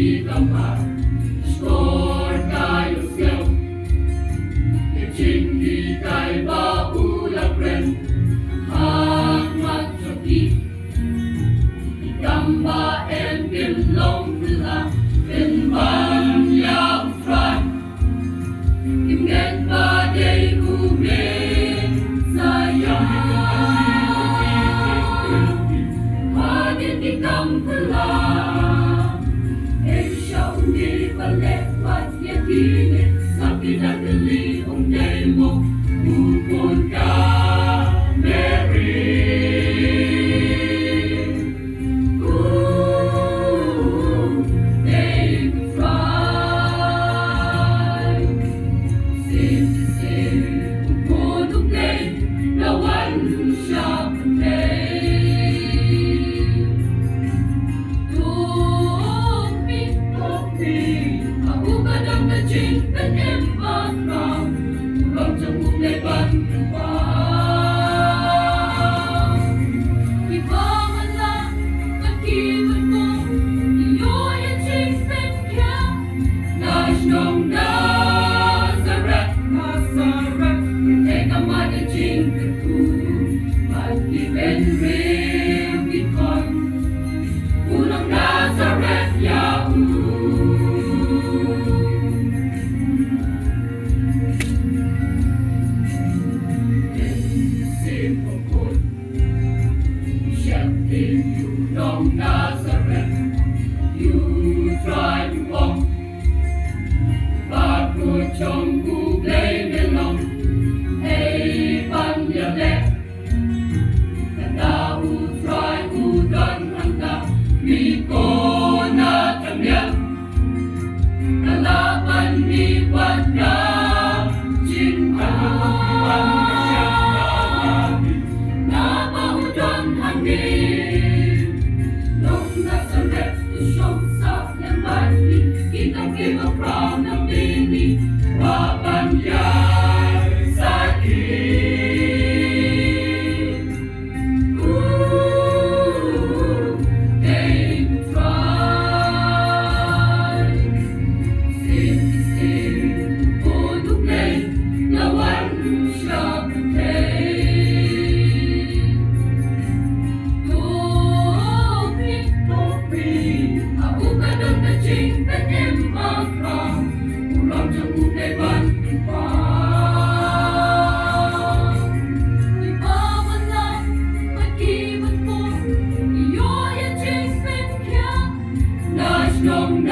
Kamar, skor tayo siyaw. Ichingi kay baulak ren, hangmat soki. Ikamba en kimlong tula, kenban yang fran. Kimgen badai umen sayang. Hadin ikam tula. Di palewat niya dinig sa pinagdali ang day mo, bukod ka, Mary. They fly. Sim, bukod kay lawan siya patay. Jing and empat ram, ulang jangkung leban kembang. Ibangan lang, kakibat mo, iyo yung jing and kya. Nais nung Nazareth, Teka mada jing ketu, mag-iben rin ikon. Ulang Nazareth, Yahoo. From Nazareth, you try to walk, but put trong gu blame along. Hey, Banyale, and now who try who done handa, mi ko na tamya, kalaban mi wad na cinta, na maudon hangin. Kita give a crown of baby, mawbynna sa akin. They try. Sim, puduklay, lawan siya patay. Topi, ako ka doon na ching penem. Ulang jangkung leban kembang. Ibangan lang, kakibat mo, iyo yung jing pen kya. Nais nung